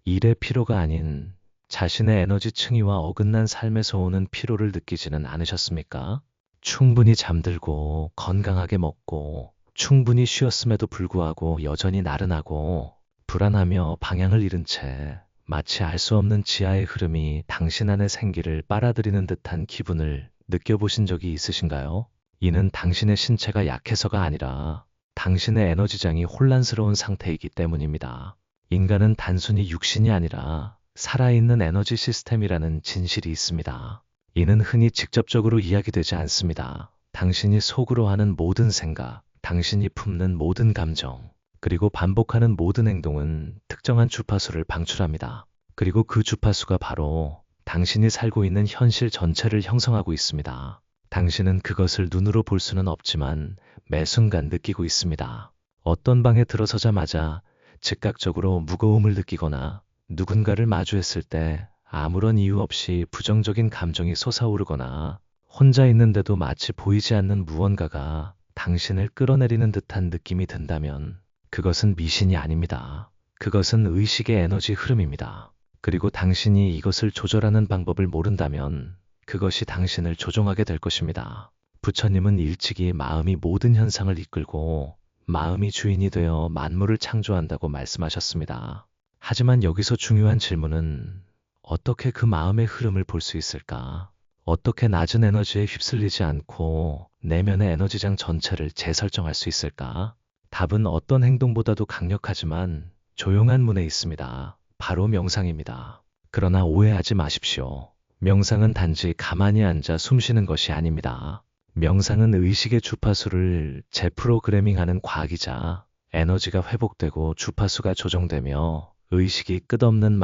일의 피로가 아닌 자신의 에너지 층위와 어긋난 삶에서 오는 피로를 느끼지는 않으셨습니까? 충분히 잠들고 건강하게 먹고 충분히 쉬었음에도 불구하고 여전히 나른하고 불안하며 방향을 잃은 채 마치 알 수 없는 지하의 흐름이 당신 안의 생기를 빨아들이는 듯한 기분을 느껴보신 적이 있으신가요? 이는 당신의 신체가 약해서가 아니라 당신의 에너지장이 혼란스러운 상태이기 때문입니다. 인간은 단순히 육신이 아니라 살아있는 에너지 시스템이라는 진실이 있습니다. 이는 흔히 직접적으로 이야기되지 않습니다. 당신이 속으로 하는 모든 생각, 당신이 품는 모든 감정, 그리고 반복하는 모든 행동은 특정한 주파수를 방출합니다. 그리고 그 주파수가 바로 당신이 살고 있는 현실 전체를 형성하고 있습니다. 당신은 그것을 눈으로 볼 수는 없지만 매 순간 느끼고 있습니다. 어떤 방에 들어서자마자 즉각적으로 무거움을 느끼거나 누군가를 마주했을 때 아무런 이유 없이 부정적인 감정이 솟아오르거나 혼자 있는데도 마치 보이지 않는 무언가가 당신을 끌어내리는 듯한 느낌이 든다면 그것은 미신이 아닙니다. 그것은 의식의 에너지 흐름입니다. 그리고 당신이 이것을 조절하는 방법을 모른다면 그것이 당신을 조종하게 될 것입니다. 부처님은 일찍이 마음이 모든 현상을 이끌고 마음이 주인이 되어 만물을 창조한다고 말씀하셨습니다. 하지만 여기서 중요한 질문은 어떻게 그 마음의 흐름을 볼 수 있을까? 어떻게 낮은 에너지에 휩쓸리지 않고 내면의 에너지장 전체를 재설정할 수 있을까? 답은 어떤 행동보다도 강력하지만 조용한 문에 있습니다. 바로 명상입니다. 그러나 오해하지 마십시오. 명상은 단지 가만히 앉아 숨 쉬는 것이 아닙니다. 명상은 의식의 주파수를 재프로그래밍하는 과학이자 에너지가 회복되고 주파수가 조정되며 의식이 끝없는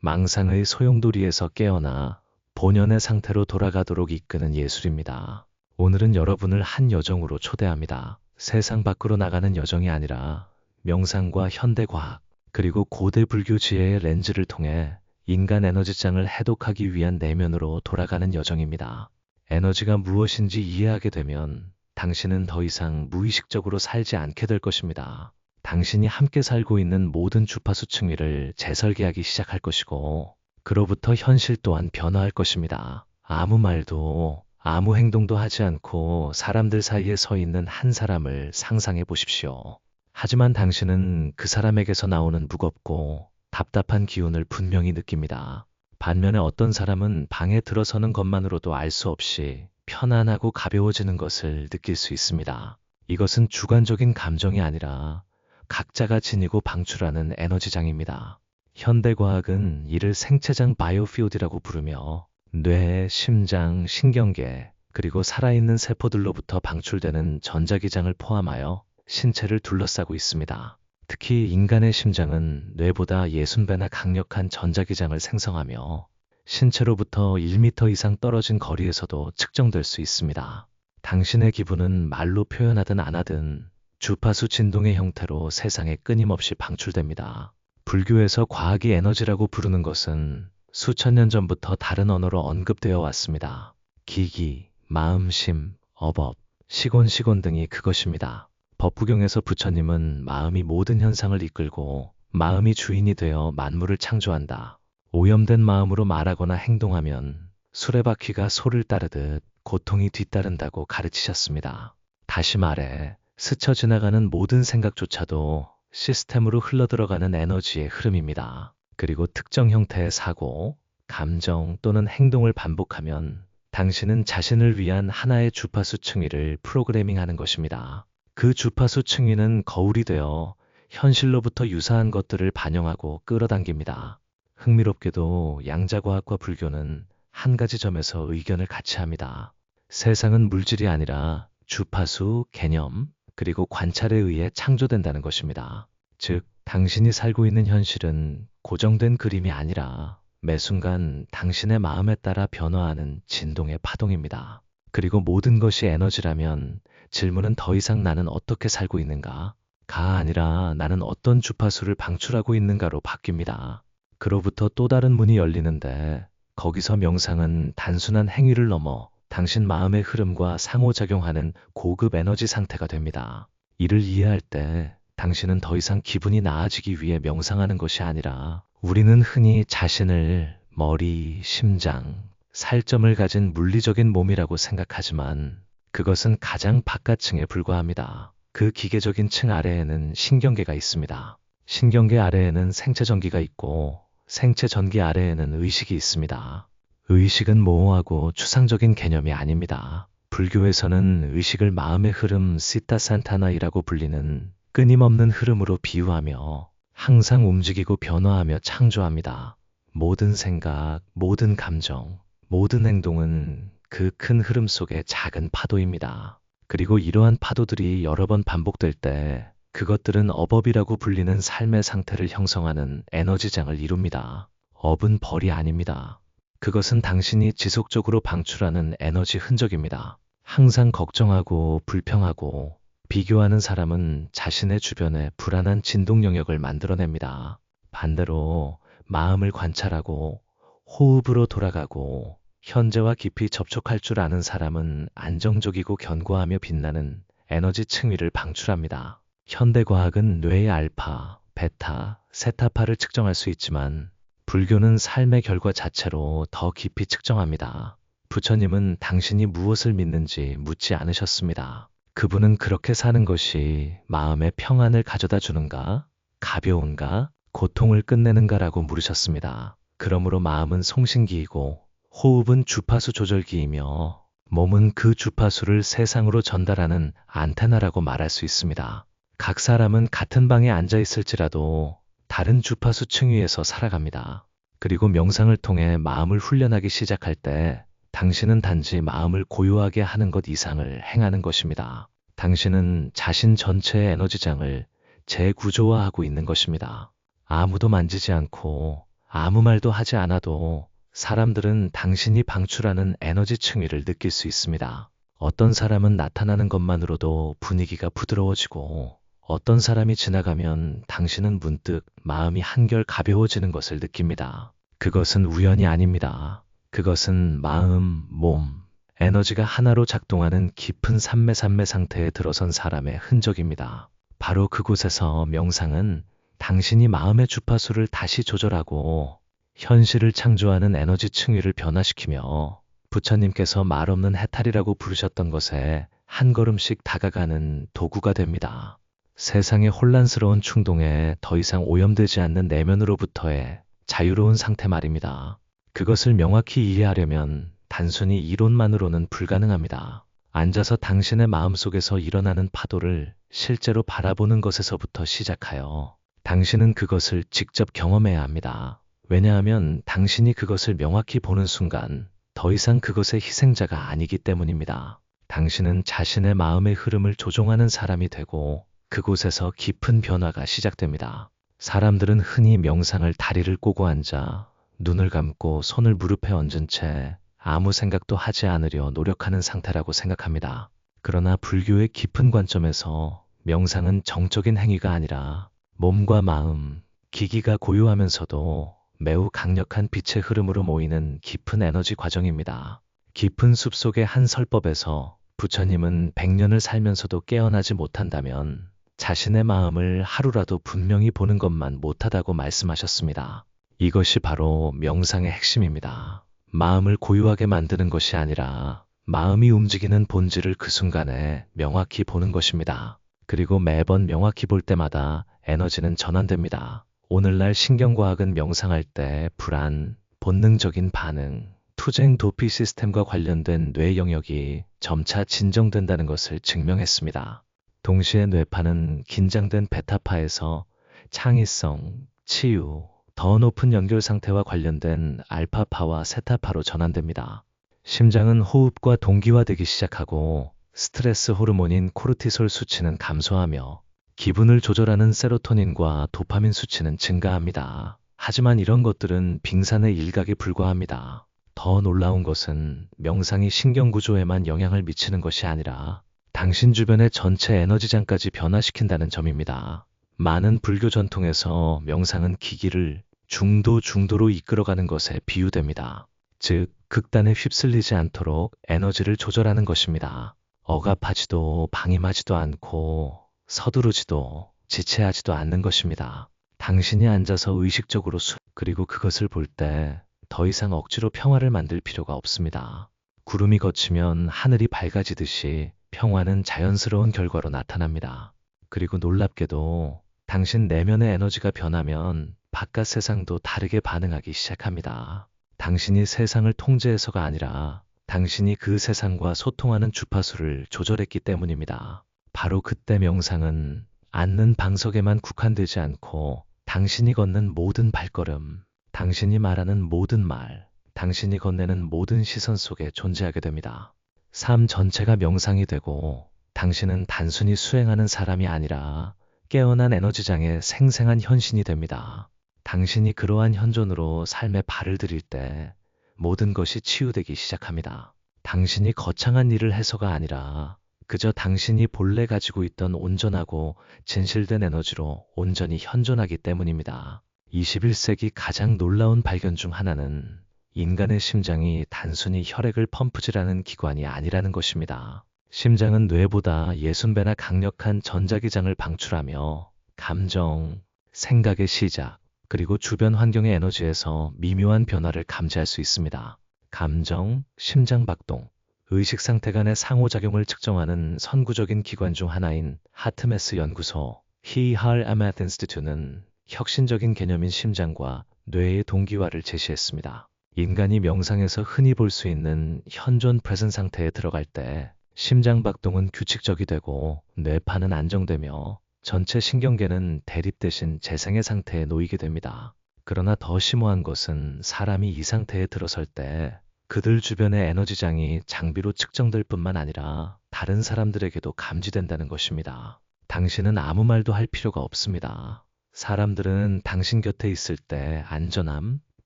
망상의 소용돌이에서 깨어나 본연의 상태로 돌아가도록 이끄는 예술입니다. 오늘은 여러분을 한 여정으로 초대합니다. 세상 밖으로 나가는 여정이 아니라 명상과 현대과학 그리고 고대 불교 지혜의 렌즈를 통해 인간 에너지장을 해독하기 위한 내면으로 돌아가는 여정입니다. 에너지가 무엇인지 이해하게 되면 당신은 더 이상 무의식적으로 살지 않게 될 것입니다. 당신이 함께 살고 있는 모든 주파수 층위를 재설계하기 시작할 것이고 그로부터 현실 또한 변화할 것입니다. 아무 말도 아무 행동도 하지 않고 사람들 사이에 서 있는 한 사람을 상상해 보십시오. 하지만 당신은 그 사람에게서 나오는 무겁고 답답한 기운을 분명히 느낍니다. 반면에 어떤 사람은 방에 들어서는 것만으로도 알 수 없이 편안하고 가벼워지는 것을 느낄 수 있습니다. 이것은 주관적인 감정이 아니라 각자가 지니고 방출하는 에너지장입니다. 현대과학은 이를 생체장 바이오피오드라고 부르며 뇌, 심장, 신경계, 그리고 살아있는 세포들로부터 방출되는 전자기장을 포함하여 신체를 둘러싸고 있습니다. 특히 인간의 심장은 뇌보다 60배나 강력한 전자기장을 생성하며 신체로부터 1m 이상 떨어진 거리에서도 측정될 수 있습니다. 당신의 기분은 말로 표현하든 안 하든 주파수 진동의 형태로 세상에 끊임없이 방출됩니다. 불교에서 과학이 에너지라고 부르는 것은 수천 년 전부터 다른 언어로 언급되어 왔습니다. 기기, 마음심, 어법, 시곤 등이 그것입니다. 법부경에서 부처님은 마음이 모든 현상을 이끌고 마음이 주인이 되어 만물을 창조한다. 오염된 마음으로 말하거나 행동하면 수레바퀴가 소를 따르듯 고통이 뒤따른다고 가르치셨습니다. 다시 말해 스쳐 지나가는 모든 생각조차도 시스템으로 흘러들어가는 에너지의 흐름입니다. 그리고 특정 형태의 사고, 감정 또는 행동을 반복하면 당신은 자신을 위한 하나의 주파수 층위를 프로그래밍하는 것입니다. 그 주파수 층위는 거울이 되어 현실로부터 유사한 것들을 반영하고 끌어당깁니다. 흥미롭게도 양자과학과 불교는 한 가지 점에서 의견을 같이 합니다. 세상은 물질이 아니라 주파수, 개념, 그리고 관찰에 의해 창조된다는 것입니다. 즉, 당신이 살고 있는 현실은 고정된 그림이 아니라 매 순간 당신의 마음에 따라 변화하는 진동의 파동입니다. 그리고 모든 것이 에너지라면 질문은 더 이상 나는 어떻게 살고 있는가? 가 아니라 나는 어떤 주파수를 방출하고 있는가로 바뀝니다. 그로부터 또 다른 문이 열리는데 거기서 명상은 단순한 행위를 넘어 당신 마음의 흐름과 상호작용하는 고급 에너지 상태가 됩니다. 이를 이해할 때 당신은 더 이상 기분이 나아지기 위해 명상하는 것이 아니라 우리는 흔히 자신을 머리, 심장, 살점을 가진 물리적인 몸이라고 생각하지만 그것은 가장 바깥층에 불과합니다. 그 기계적인 층 아래에는 신경계가 있습니다. 신경계 아래에는 생체전기가 있고 생체전기 아래에는 의식이 있습니다. 의식은 모호하고 추상적인 개념이 아닙니다. 불교에서는 의식을 마음의 흐름 시타 산타나이라고 불리는 끊임없는 흐름으로 비유하며 항상 움직이고 변화하며 창조합니다. 모든 생각, 모든 감정, 모든 행동은 그 큰 흐름 속의 작은 파도입니다. 그리고 이러한 파도들이 여러 번 반복될 때 그것들은 업업이라고 불리는 삶의 상태를 형성하는 에너지장을 이룹니다. 업은 벌이 아닙니다. 그것은 당신이 지속적으로 방출하는 에너지 흔적입니다. 항상 걱정하고 불평하고 비교하는 사람은 자신의 주변에 불안한 진동 영역을 만들어냅니다. 반대로 마음을 관찰하고 호흡으로 돌아가고 현재와 깊이 접촉할 줄 아는 사람은 안정적이고 견고하며 빛나는 에너지 층위를 방출합니다. 현대과학은 뇌의 알파, 베타, 세타파를 측정할 수 있지만 불교는 삶의 결과 자체로 더 깊이 측정합니다. 부처님은 당신이 무엇을 믿는지 묻지 않으셨습니다. 그분은 그렇게 사는 것이 마음의 평안을 가져다 주는가, 가벼운가, 고통을 끝내는가라고 물으셨습니다. 그러므로 마음은 송신기이고 호흡은 주파수 조절기이며 몸은 그 주파수를 세상으로 전달하는 안테나라고 말할 수 있습니다. 각 사람은 같은 방에 앉아 있을지라도 다른 주파수 층위에서 살아갑니다. 그리고 명상을 통해 마음을 훈련하기 시작할 때 당신은 단지 마음을 고요하게 하는 것 이상을 행하는 것입니다. 당신은 자신 전체의 에너지장을 재구조화하고 있는 것입니다. 아무도 만지지 않고 아무 말도 하지 않아도 사람들은 당신이 방출하는 에너지 층위를 느낄 수 있습니다. 어떤 사람은 나타나는 것만으로도 분위기가 부드러워지고 어떤 사람이 지나가면 당신은 문득 마음이 한결 가벼워지는 것을 느낍니다. 그것은 우연이 아닙니다. 그것은 마음, 몸, 에너지가 하나로 작동하는 깊은 삼매삼매 상태에 들어선 사람의 흔적입니다. 바로 그곳에서 명상은 당신이 마음의 주파수를 다시 조절하고 현실을 창조하는 에너지 층위를 변화시키며 부처님께서 말없는 해탈이라고 부르셨던 것에 한 걸음씩 다가가는 도구가 됩니다. 세상의 혼란스러운 충동에 더 이상 오염되지 않는 내면으로부터의 자유로운 상태 말입니다. 그것을 명확히 이해하려면 단순히 이론만으로는 불가능합니다. 앉아서 당신의 마음속에서 일어나는 파도를 실제로 바라보는 것에서부터 시작하여 당신은 그것을 직접 경험해야 합니다. 왜냐하면 당신이 그것을 명확히 보는 순간 더 이상 그것의 희생자가 아니기 때문입니다. 당신은 자신의 마음의 흐름을 조종하는 사람이 되고 그곳에서 깊은 변화가 시작됩니다. 사람들은 흔히 명상을 다리를 꼬고 앉아 눈을 감고 손을 무릎에 얹은 채 아무 생각도 하지 않으려 노력하는 상태라고 생각합니다. 그러나 불교의 깊은 관점에서 명상은 정적인 행위가 아니라 몸과 마음, 기기가 고요하면서도 매우 강력한 빛의 흐름으로 모이는 깊은 에너지 과정입니다. 깊은 숲속의 한 설법에서 부처님은 100년을 살면서도 깨어나지 못한다면 자신의 마음을 하루라도 분명히 보는 것만 못하다고 말씀하셨습니다. 이것이 바로 명상의 핵심입니다. 마음을 고요하게 만드는 것이 아니라 마음이 움직이는 본질을 그 순간에 명확히 보는 것입니다. 그리고 매번 명확히 볼 때마다 에너지는 전환됩니다. 오늘날 신경과학은 명상할 때 불안, 본능적인 반응, 투쟁 도피 시스템과 관련된 뇌 영역이 점차 진정된다는 것을 증명했습니다. 동시에 뇌파는 긴장된 베타파에서 창의성, 치유, 더 높은 연결 상태와 관련된 알파파와 세타파로 전환됩니다. 심장은 호흡과 동기화되기 시작하고 스트레스 호르몬인 코르티솔 수치는 감소하며 기분을 조절하는 세로토닌과 도파민 수치는 증가합니다. 하지만 이런 것들은 빙산의 일각에 불과합니다. 더 놀라운 것은 명상이 신경구조에만 영향을 미치는 것이 아니라 당신 주변의 전체 에너지장까지 변화시킨다는 점입니다. 많은 불교 전통에서 명상은 기기를 중도로 이끌어가는 것에 비유됩니다. 즉, 극단에 휩쓸리지 않도록 에너지를 조절하는 것입니다. 억압하지도 방임하지도 않고 서두르지도 지체하지도 않는 것입니다. 당신이 앉아서 의식적으로 그리고 그것을 볼 때 더 이상 억지로 평화를 만들 필요가 없습니다. 구름이 걷히면 하늘이 밝아지듯이 평화는 자연스러운 결과로 나타납니다. 그리고 놀랍게도 당신 내면의 에너지가 변하면 바깥 세상도 다르게 반응하기 시작합니다. 당신이 세상을 통제해서가 아니라 당신이 그 세상과 소통하는 주파수를 조절했기 때문입니다. 바로 그때 명상은 앉는 방석에만 국한되지 않고 당신이 걷는 모든 발걸음, 당신이 말하는 모든 말, 당신이 건네는 모든 시선 속에 존재하게 됩니다. 삶 전체가 명상이 되고 당신은 단순히 수행하는 사람이 아니라 깨어난 에너지장의 생생한 현신이 됩니다. 당신이 그러한 현존으로 삶에 발을 들일 때 모든 것이 치유되기 시작합니다. 당신이 거창한 일을 해서가 아니라 그저 당신이 본래 가지고 있던 온전하고 진실된 에너지로 온전히 현존하기 때문입니다. 21세기 가장 놀라운 발견 중 하나는 인간의 심장이 단순히 혈액을 펌프질하는 기관이 아니라는 것입니다. 심장은 뇌보다 60배나 강력한 전자기장을 방출하며 감정, 생각의 시작, 그리고 주변 환경의 에너지에서 미묘한 변화를 감지할 수 있습니다. 감정, 심장박동, 의식 상태 간의 상호작용을 측정하는 선구적인 기관 중 하나인 하트메스 연구소 Heart and Math Institute는 혁신적인 개념인 심장과 뇌의 동기화를 제시했습니다. 인간이 명상에서 흔히 볼 수 있는 현존 프레젠 상태에 들어갈 때 심장박동은 규칙적이 되고 뇌파는 안정되며 전체 신경계는 대립 대신 재생의 상태에 놓이게 됩니다. 그러나 더 심오한 것은 사람이 이 상태에 들어설 때 그들 주변의 에너지장이 장비로 측정될 뿐만 아니라 다른 사람들에게도 감지된다는 것입니다. 당신은 아무 말도 할 필요가 없습니다. 사람들은 당신 곁에 있을 때 안전함,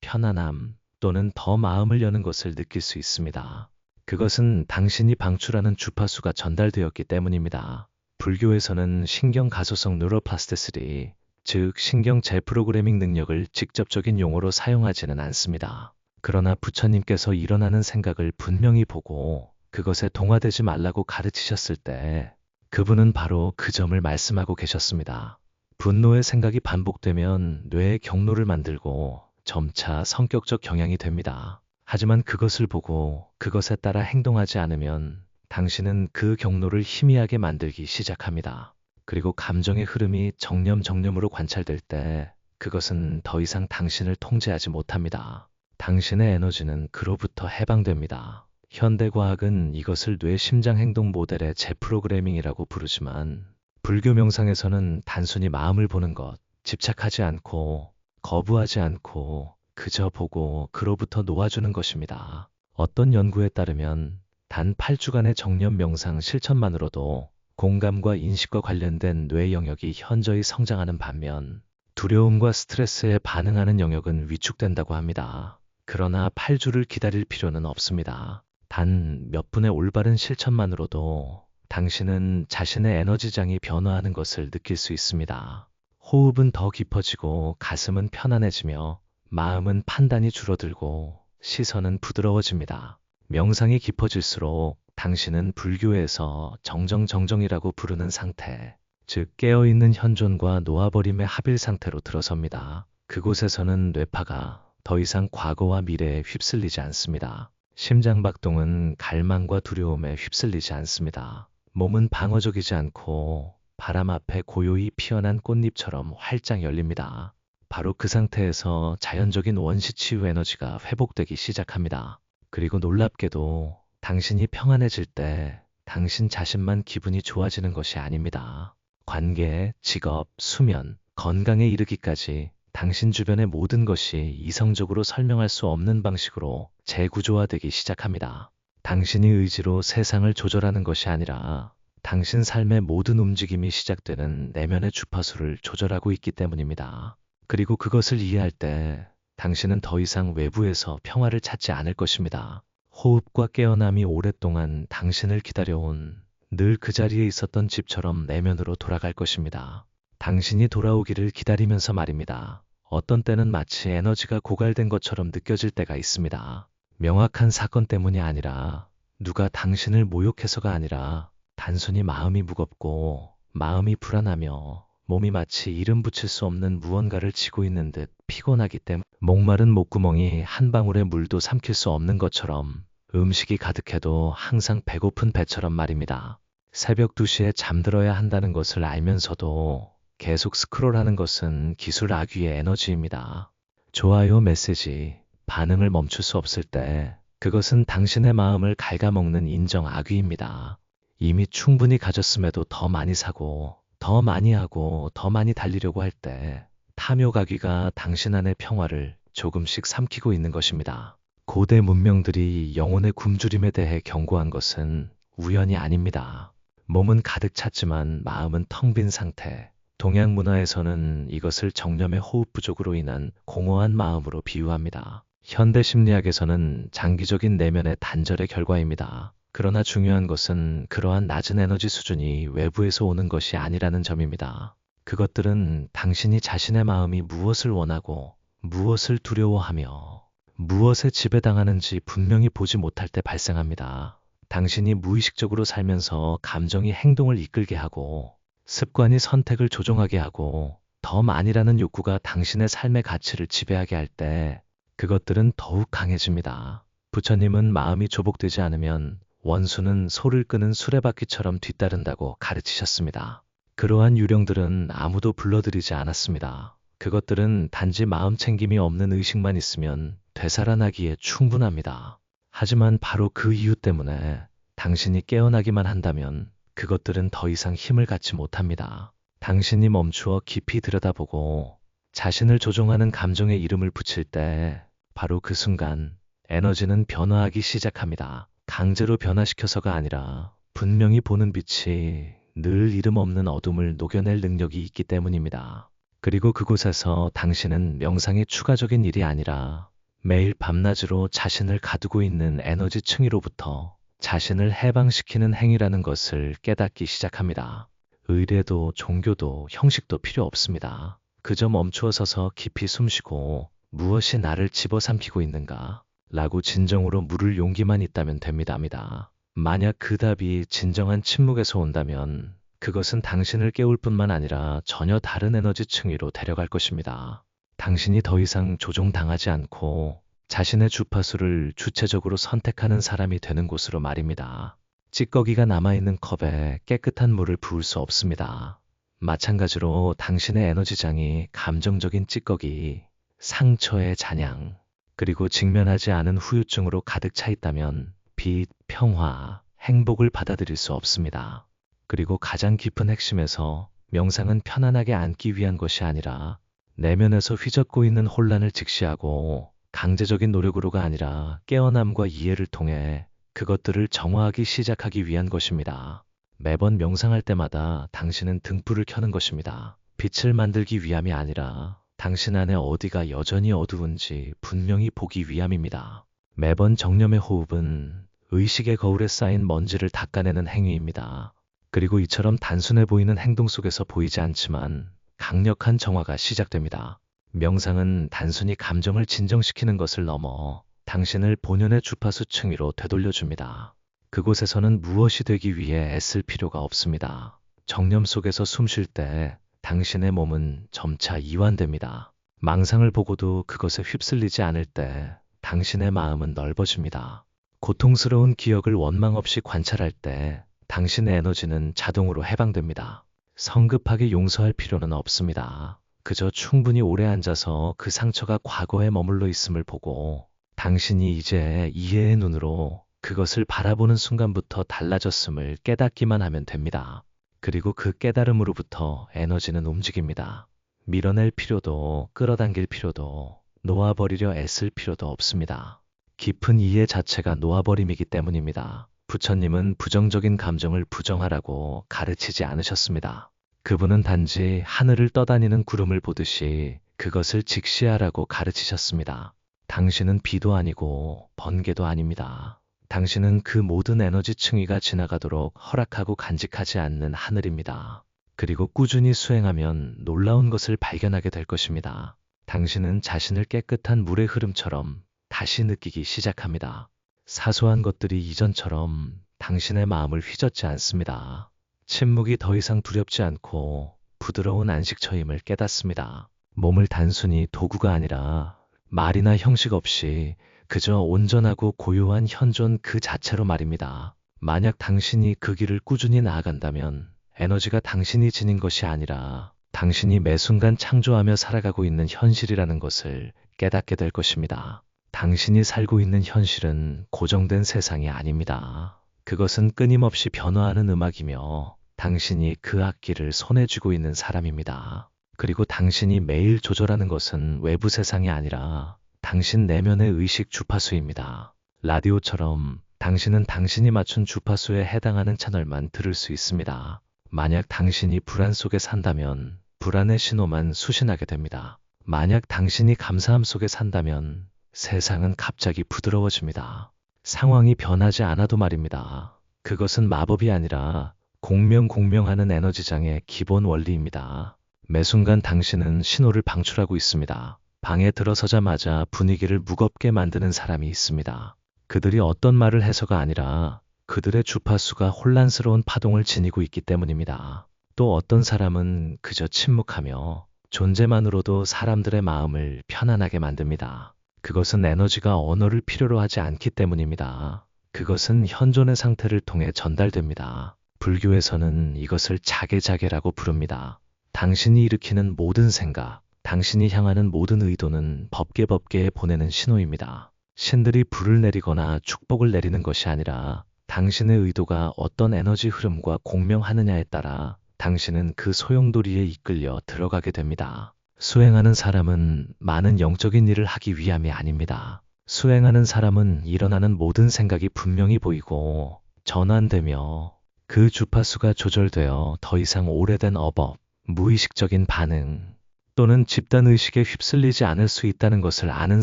편안함 또는 더 마음을 여는 것을 느낄 수 있습니다. 그것은 당신이 방출하는 주파수가 전달되었기 때문입니다. 불교에서는 신경 가소성 뉴로플라스티시티, 즉 신경 재프로그래밍 능력을 직접적인 용어로 사용하지는 않습니다. 그러나 부처님께서 일어나는 생각을 분명히 보고 그것에 동화되지 말라고 가르치셨을 때 그분은 바로 그 점을 말씀하고 계셨습니다. 분노의 생각이 반복되면 뇌의 경로를 만들고 점차 성격적 경향이 됩니다. 하지만 그것을 보고 그것에 따라 행동하지 않으면 당신은 그 경로를 희미하게 만들기 시작합니다. 그리고 감정의 흐름이 정념정념으로 관찰될 때 그것은 더 이상 당신을 통제하지 못합니다. 당신의 에너지는 그로부터 해방됩니다. 현대과학은 이것을 뇌 심장 행동 모델의 재프로그래밍이라고 부르지만 불교 명상에서는 단순히 마음을 보는 것, 집착하지 않고 거부하지 않고 그저 보고 그로부터 놓아주는 것입니다. 어떤 연구에 따르면 단 8주간의 정념 명상 실천만으로도 공감과 인식과 관련된 뇌 영역이 현저히 성장하는 반면 두려움과 스트레스에 반응하는 영역은 위축된다고 합니다. 그러나 8주를 기다릴 필요는 없습니다. 단 몇 분의 올바른 실천만으로도 당신은 자신의 에너지장이 변화하는 것을 느낄 수 있습니다. 호흡은 더 깊어지고 가슴은 편안해지며 마음은 판단이 줄어들고 시선은 부드러워집니다. 명상이 깊어질수록 당신은 불교에서 정정정정이라고 부르는 상태, 즉 깨어있는 현존과 놓아버림의 합일 상태로 들어섭니다. 그곳에서는 뇌파가 더 이상 과거와 미래에 휩쓸리지 않습니다. 심장박동은 갈망과 두려움에 휩쓸리지 않습니다. 몸은 방어적이지 않고 바람 앞에 고요히 피어난 꽃잎처럼 활짝 열립니다. 바로 그 상태에서 자연적인 원시치유 에너지가 회복되기 시작합니다. 그리고 놀랍게도 당신이 평안해질 때 당신 자신만 기분이 좋아지는 것이 아닙니다. 관계, 직업, 수면, 건강에 이르기까지 당신 주변의 모든 것이 이성적으로 설명할 수 없는 방식으로 재구조화되기 시작합니다. 당신이 의지로 세상을 조절하는 것이 아니라 당신 삶의 모든 움직임이 시작되는 내면의 주파수를 조절하고 있기 때문입니다. 그리고 그것을 이해할 때 당신은 더 이상 외부에서 평화를 찾지 않을 것입니다. 호흡과 깨어남이 오랫동안 당신을 기다려온 늘 그 자리에 있었던 집처럼 내면으로 돌아갈 것입니다. 당신이 돌아오기를 기다리면서 말입니다. 어떤 때는 마치 에너지가 고갈된 것처럼 느껴질 때가 있습니다. 명확한 사건 때문이 아니라 누가 당신을 모욕해서가 아니라 단순히 마음이 무겁고 마음이 불안하며 몸이 마치 이름 붙일 수 없는 무언가를 지고 있는 듯 피곤하기 때문에 목마른 목구멍이 한 방울의 물도 삼킬 수 없는 것처럼 음식이 가득해도 항상 배고픈 배처럼 말입니다. 새벽 2시에 잠들어야 한다는 것을 알면서도 계속 스크롤하는 것은 기술 악귀의 에너지입니다. 좋아요 메시지, 반응을 멈출 수 없을 때 그것은 당신의 마음을 갉아먹는 인정 악귀입니다. 이미 충분히 가졌음에도 더 많이 사고, 더 많이 하고, 더 많이 달리려고 할 때 탐욕 악귀가 당신 안의 평화를 조금씩 삼키고 있는 것입니다. 고대 문명들이 영혼의 굶주림에 대해 경고한 것은 우연이 아닙니다. 몸은 가득 찼지만 마음은 텅 빈 상태. 동양 문화에서는 이것을 정념의 호흡 부족으로 인한 공허한 마음으로 비유합니다. 현대 심리학에서는 장기적인 내면의 단절의 결과입니다. 그러나 중요한 것은 그러한 낮은 에너지 수준이 외부에서 오는 것이 아니라는 점입니다. 그것들은 당신이 자신의 마음이 무엇을 원하고 무엇을 두려워하며 무엇에 지배당하는지 분명히 보지 못할 때 발생합니다. 당신이 무의식적으로 살면서 감정이 행동을 이끌게 하고 습관이 선택을 조종하게 하고 더 많이라는 욕구가 당신의 삶의 가치를 지배하게 할 때 그것들은 더욱 강해집니다. 부처님은 마음이 조복되지 않으면 원수는 소를 끄는 수레바퀴처럼 뒤따른다고 가르치셨습니다. 그러한 유령들은 아무도 불러들이지 않았습니다. 그것들은 단지 마음 챙김이 없는 의식만 있으면 되살아나기에 충분합니다. 하지만 바로 그 이유 때문에 당신이 깨어나기만 한다면 그것들은 더 이상 힘을 갖지 못합니다. 당신이 멈추어 깊이 들여다보고 자신을 조종하는 감정의 이름을 붙일 때 바로 그 순간 에너지는 변화하기 시작합니다. 강제로 변화시켜서가 아니라 분명히 보는 빛이 늘 이름 없는 어둠을 녹여낼 능력이 있기 때문입니다. 그리고 그곳에서 당신은 명상이 추가적인 일이 아니라 매일 밤낮으로 자신을 가두고 있는 에너지 층위로부터 자신을 해방시키는 행위라는 것을 깨닫기 시작합니다. 의례도 종교도 형식도 필요 없습니다. 그저 멈추어 서서 깊이 숨쉬고 무엇이 나를 집어삼키고 있는가? 라고 진정으로 물을 용기만 있다면 됩니다. 만약 그 답이 진정한 침묵에서 온다면 그것은 당신을 깨울 뿐만 아니라 전혀 다른 에너지 층위로 데려갈 것입니다. 당신이 더 이상 조종당하지 않고 자신의 주파수를 주체적으로 선택하는 사람이 되는 곳으로 말입니다. 찌꺼기가 남아있는 컵에 깨끗한 물을 부을 수 없습니다. 마찬가지로 당신의 에너지장이 감정적인 찌꺼기, 상처의 잔향, 그리고 직면하지 않은 후유증으로 가득 차 있다면 빛, 평화, 행복을 받아들일 수 없습니다. 그리고 가장 깊은 핵심에서 명상은 편안하게 앉기 위한 것이 아니라 내면에서 휘젓고 있는 혼란을 직시하고 강제적인 노력으로가 아니라 깨어남과 이해를 통해 그것들을 정화하기 시작하기 위한 것입니다. 매번 명상할 때마다 당신은 등불을 켜는 것입니다. 빛을 만들기 위함이 아니라 당신 안에 어디가 여전히 어두운지 분명히 보기 위함입니다. 매번 정념의 호흡은 의식의 거울에 쌓인 먼지를 닦아내는 행위입니다. 그리고 이처럼 단순해 보이는 행동 속에서 보이지 않지만 강력한 정화가 시작됩니다. 명상은 단순히 감정을 진정시키는 것을 넘어 당신을 본연의 주파수 층위로 되돌려줍니다. 그곳에서는 무엇이 되기 위해 애쓸 필요가 없습니다. 정념 속에서 숨 쉴 때 당신의 몸은 점차 이완됩니다. 망상을 보고도 그것에 휩쓸리지 않을 때 당신의 마음은 넓어집니다. 고통스러운 기억을 원망 없이 관찰할 때 당신의 에너지는 자동으로 해방됩니다. 성급하게 용서할 필요는 없습니다. 그저 충분히 오래 앉아서 그 상처가 과거에 머물러 있음을 보고 당신이 이제 이해의 눈으로 그것을 바라보는 순간부터 달라졌음을 깨닫기만 하면 됩니다. 그리고 그 깨달음으로부터 에너지는 움직입니다. 밀어낼 필요도 끌어당길 필요도 놓아버리려 애쓸 필요도 없습니다. 깊은 이해 자체가 놓아버림이기 때문입니다. 부처님은 부정적인 감정을 부정하라고 가르치지 않으셨습니다. 그분은 단지 하늘을 떠다니는 구름을 보듯이 그것을 직시하라고 가르치셨습니다. 당신은 비도 아니고 번개도 아닙니다. 당신은 그 모든 에너지 층위가 지나가도록 허락하고 간직하지 않는 하늘입니다. 그리고 꾸준히 수행하면 놀라운 것을 발견하게 될 것입니다. 당신은 자신을 깨끗한 물의 흐름처럼 다시 느끼기 시작합니다. 사소한 것들이 이전처럼 당신의 마음을 휘젓지 않습니다. 침묵이 더 이상 두렵지 않고 부드러운 안식처임을 깨닫습니다. 몸을 단순히 도구가 아니라 말이나 형식 없이 그저 온전하고 고요한 현존 그 자체로 말입니다. 만약 당신이 그 길을 꾸준히 나아간다면 에너지가 당신이 지닌 것이 아니라 당신이 매 순간 창조하며 살아가고 있는 현실이라는 것을 깨닫게 될 것입니다. 당신이 살고 있는 현실은 고정된 세상이 아닙니다. 그것은 끊임없이 변화하는 음악이며 당신이 그 악기를 손에 쥐고 있는 사람입니다. 그리고 당신이 매일 조절하는 것은 외부 세상이 아니라 당신 내면의 의식 주파수입니다. 라디오처럼 당신은 당신이 맞춘 주파수에 해당하는 채널만 들을 수 있습니다. 만약 당신이 불안 속에 산다면 불안의 신호만 수신하게 됩니다. 만약 당신이 감사함 속에 산다면 세상은 갑자기 부드러워집니다. 상황이 변하지 않아도 말입니다. 그것은 마법이 아니라 공명하는 에너지장의 기본 원리입니다. 매 순간 당신은 신호를 방출하고 있습니다. 방에 들어서자마자 분위기를 무겁게 만드는 사람이 있습니다. 그들이 어떤 말을 해서가 아니라 그들의 주파수가 혼란스러운 파동을 지니고 있기 때문입니다. 또 어떤 사람은 그저 침묵하며 존재만으로도 사람들의 마음을 편안하게 만듭니다. 그것은 에너지가 언어를 필요로 하지 않기 때문입니다. 그것은 현존의 상태를 통해 전달됩니다. 불교에서는 이것을 자계자계라고 부릅니다. 당신이 일으키는 모든 생각, 당신이 향하는 모든 의도는 법계에 보내는 신호입니다. 신들이 불을 내리거나 축복을 내리는 것이 아니라 당신의 의도가 어떤 에너지 흐름과 공명하느냐에 따라 당신은 그 소용돌이에 이끌려 들어가게 됩니다. 수행하는 사람은 많은 영적인 일을 하기 위함이 아닙니다. 수행하는 사람은 일어나는 모든 생각이 분명히 보이고 전환되며 그 주파수가 조절되어 더 이상 오래된 어법, 무의식적인 반응 또는 집단의식에 휩쓸리지 않을 수 있다는 것을 아는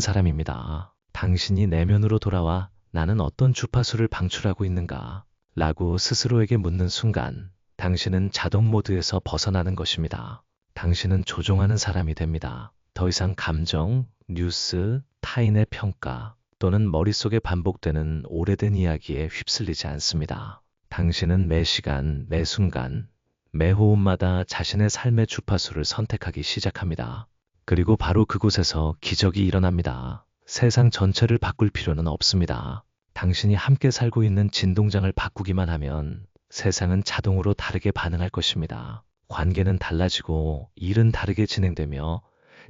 사람입니다. 당신이 내면으로 돌아와 나는 어떤 주파수를 방출하고 있는가? 라고 스스로에게 묻는 순간 당신은 자동 모드에서 벗어나는 것입니다. 당신은 조종하는 사람이 됩니다. 더 이상 감정, 뉴스, 타인의 평가 또는 머릿속에 반복되는 오래된 이야기에 휩쓸리지 않습니다. 당신은 매 시간, 매 순간, 매 호흡마다 자신의 삶의 주파수를 선택하기 시작합니다. 그리고 바로 그곳에서 기적이 일어납니다. 세상 전체를 바꿀 필요는 없습니다. 당신이 함께 살고 있는 진동장을 바꾸기만 하면 세상은 자동으로 다르게 반응할 것입니다. 관계는 달라지고 일은 다르게 진행되며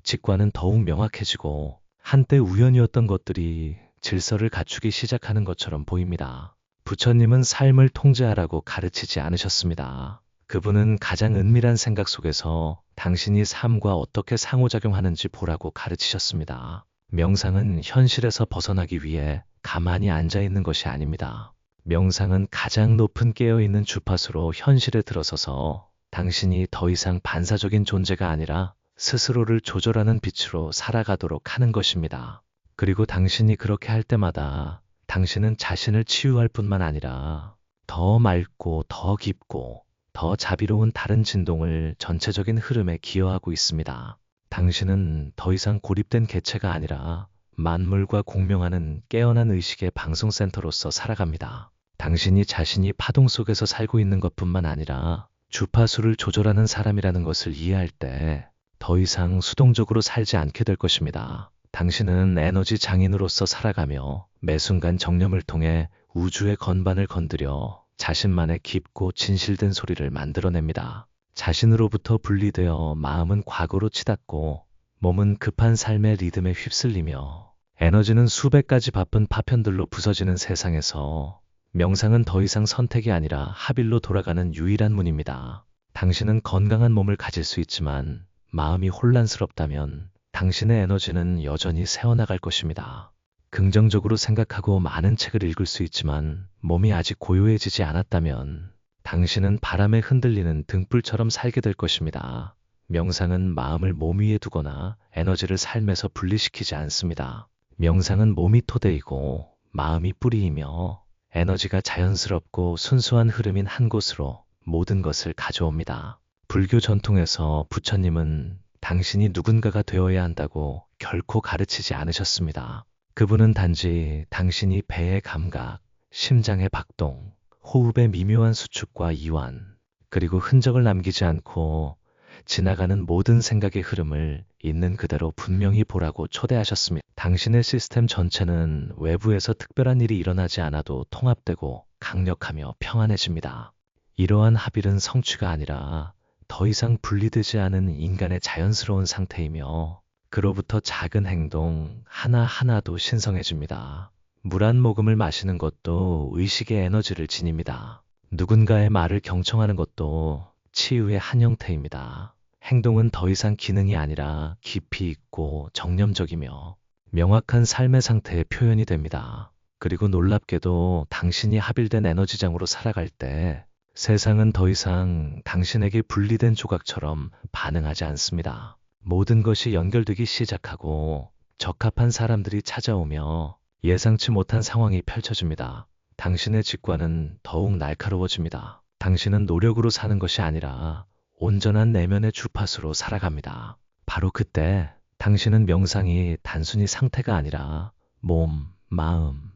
직관은 더욱 명확해지고 한때 우연이었던 것들이 질서를 갖추기 시작하는 것처럼 보입니다. 부처님은 삶을 통제하라고 가르치지 않으셨습니다. 그분은 가장 은밀한 생각 속에서 당신이 삶과 어떻게 상호작용하는지 보라고 가르치셨습니다. 명상은 현실에서 벗어나기 위해 가만히 앉아있는 것이 아닙니다. 명상은 가장 높은 깨어있는 주파수로 현실에 들어서서 당신이 더 이상 반사적인 존재가 아니라 스스로를 조절하는 빛으로 살아가도록 하는 것입니다. 그리고 당신이 그렇게 할 때마다 당신은 자신을 치유할 뿐만 아니라 더 맑고 더 깊고 더 자비로운 다른 진동을 전체적인 흐름에 기여하고 있습니다. 당신은 더 이상 고립된 개체가 아니라 만물과 공명하는 깨어난 의식의 방송센터로서 살아갑니다. 당신이 자신이 파동 속에서 살고 있는 것뿐만 아니라 주파수를 조절하는 사람이라는 것을 이해할 때 더 이상 수동적으로 살지 않게 될 것입니다. 당신은 에너지 장인으로서 살아가며 매 순간 정념을 통해 우주의 건반을 건드려 자신만의 깊고 진실된 소리를 만들어냅니다. 자신으로부터 분리되어 마음은 과거로 치닫고 몸은 급한 삶의 리듬에 휩쓸리며 에너지는 수백 가지 바쁜 파편들로 부서지는 세상에서 명상은 더 이상 선택이 아니라 합일로 돌아가는 유일한 문입니다. 당신은 건강한 몸을 가질 수 있지만 마음이 혼란스럽다면 당신의 에너지는 여전히 새어나갈 것입니다. 긍정적으로 생각하고 많은 책을 읽을 수 있지만 몸이 아직 고요해지지 않았다면 당신은 바람에 흔들리는 등불처럼 살게 될 것입니다. 명상은 마음을 몸 위에 두거나 에너지를 삶에서 분리시키지 않습니다. 명상은 몸이 토대이고 마음이 뿌리이며 에너지가 자연스럽고 순수한 흐름인 한 곳으로 모든 것을 가져옵니다. 불교 전통에서 부처님은 당신이 누군가가 되어야 한다고 결코 가르치지 않으셨습니다. 그분은 단지 당신이 배의 감각, 심장의 박동, 호흡의 미묘한 수축과 이완, 그리고 흔적을 남기지 않고 지나가는 모든 생각의 흐름을 있는 그대로 분명히 보라고 초대하셨습니다. 당신의 시스템 전체는 외부에서 특별한 일이 일어나지 않아도 통합되고 강력하며 평안해집니다. 이러한 합일은 성취가 아니라 더 이상 분리되지 않은 인간의 자연스러운 상태이며 그로부터 작은 행동 하나하나도 신성해집니다. 물 한 모금을 마시는 것도 의식의 에너지를 지닙니다. 누군가의 말을 경청하는 것도 치유의 한 형태입니다. 행동은 더 이상 기능이 아니라 깊이 있고 정념적이며 명확한 삶의 상태의 표현이 됩니다. 그리고 놀랍게도 당신이 합일된 에너지장으로 살아갈 때 세상은 더 이상 당신에게 분리된 조각처럼 반응하지 않습니다. 모든 것이 연결되기 시작하고 적합한 사람들이 찾아오며 예상치 못한 상황이 펼쳐집니다. 당신의 직관은 더욱 날카로워집니다. 당신은 노력으로 사는 것이 아니라 온전한 내면의 주파수로 살아갑니다. 바로 그때 당신은 명상이 단순히 상태가 아니라 몸, 마음,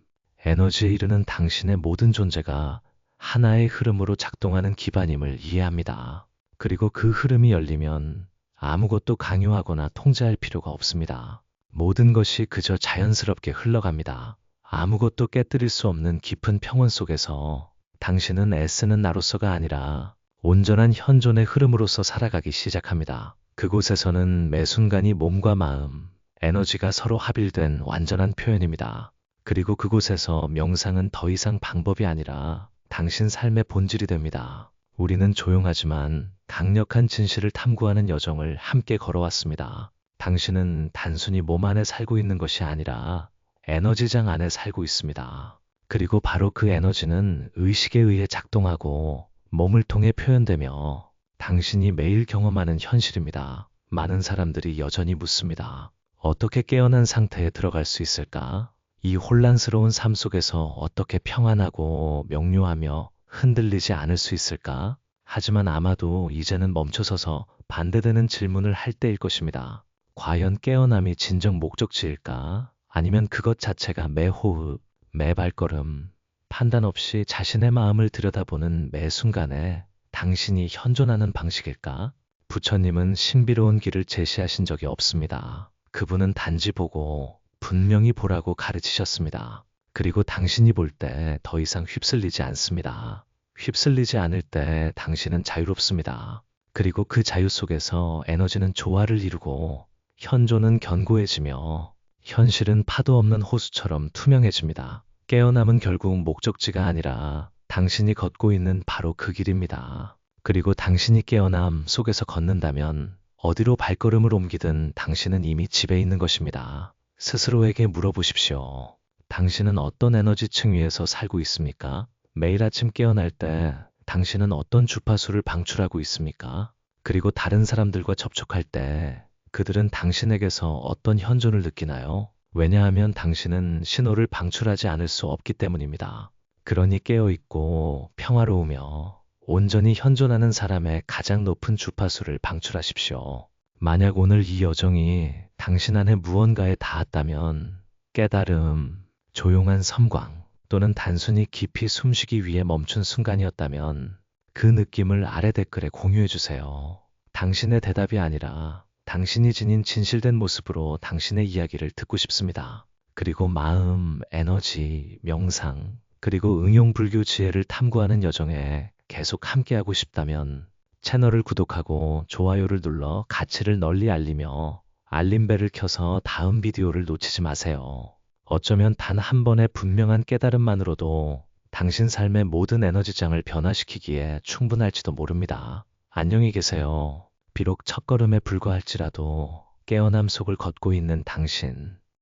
에너지에 이르는 당신의 모든 존재가 하나의 흐름으로 작동하는 기반임을 이해합니다. 그리고 그 흐름이 열리면 아무것도 강요하거나 통제할 필요가 없습니다. 모든 것이 그저 자연스럽게 흘러갑니다. 아무것도 깨뜨릴 수 없는 깊은 평원 속에서 당신은 애쓰는 나로서가 아니라 온전한 현존의 흐름으로서 살아가기 시작합니다. 그곳에서는 매 순간이 몸과 마음, 에너지가 서로 합일된 완전한 표현입니다. 그리고 그곳에서 명상은 더 이상 방법이 아니라 당신 삶의 본질이 됩니다. 우리는 조용하지만 강력한 진실을 탐구하는 여정을 함께 걸어왔습니다. 당신은 단순히 몸 안에 살고 있는 것이 아니라 에너지장 안에 살고 있습니다. 그리고 바로 그 에너지는 의식에 의해 작동하고 몸을 통해 표현되며 당신이 매일 경험하는 현실입니다. 많은 사람들이 여전히 묻습니다. 어떻게 깨어난 상태에 들어갈 수 있을까? 이 혼란스러운 삶 속에서 어떻게 평안하고 명료하며 흔들리지 않을 수 있을까? 하지만 아마도 이제는 멈춰서서 반대되는 질문을 할 때일 것입니다. 과연 깨어남이 진정 목적지일까? 아니면 그것 자체가 매 호흡, 매 발걸음, 판단 없이 자신의 마음을 들여다보는 매 순간에 당신이 현존하는 방식일까? 부처님은 신비로운 길을 제시하신 적이 없습니다. 그분은 단지 보고 분명히 보라고 가르치셨습니다. 그리고 당신이 볼 때 더 이상 휩쓸리지 않습니다. 휩쓸리지 않을 때 당신은 자유롭습니다. 그리고 그 자유 속에서 에너지는 조화를 이루고 현존은 견고해지며 현실은 파도 없는 호수처럼 투명해집니다. 깨어남은 결국 목적지가 아니라 당신이 걷고 있는 바로 그 길입니다. 그리고 당신이 깨어남 속에서 걷는다면 어디로 발걸음을 옮기든 당신은 이미 집에 있는 것입니다. 스스로에게 물어보십시오. 당신은 어떤 에너지층 위에서 살고 있습니까? 매일 아침 깨어날 때 당신은 어떤 주파수를 방출하고 있습니까? 그리고 다른 사람들과 접촉할 때 그들은 당신에게서 어떤 현존을 느끼나요? 왜냐하면 당신은 신호를 방출하지 않을 수 없기 때문입니다. 그러니 깨어있고 평화로우며 온전히 현존하는 사람의 가장 높은 주파수를 방출하십시오. 만약 오늘 이 여정이 당신 안에 무언가에 닿았다면 깨달음, 조용한 섬광 또는 단순히 깊이 숨쉬기 위해 멈춘 순간이었다면 그 느낌을 아래 댓글에 공유해 주세요. 당신의 대답이 아니라 당신이 지닌 진실된 모습으로 당신의 이야기를 듣고 싶습니다. 그리고 마음, 에너지, 명상, 그리고 응용 불교 지혜를 탐구하는 여정에 계속 함께하고 싶다면 채널을 구독하고 좋아요를 눌러 가치를 널리 알리며 알림벨을 켜서 다음 비디오를 놓치지 마세요. 어쩌면 단 한 번의 분명한 깨달음만으로도 당신 삶의 모든 에너지장을 변화시키기에 충분할지도 모릅니다. 안녕히 계세요. 비록 첫걸음에 불과할지라도 깨어남 속을 걷고 있는 당신.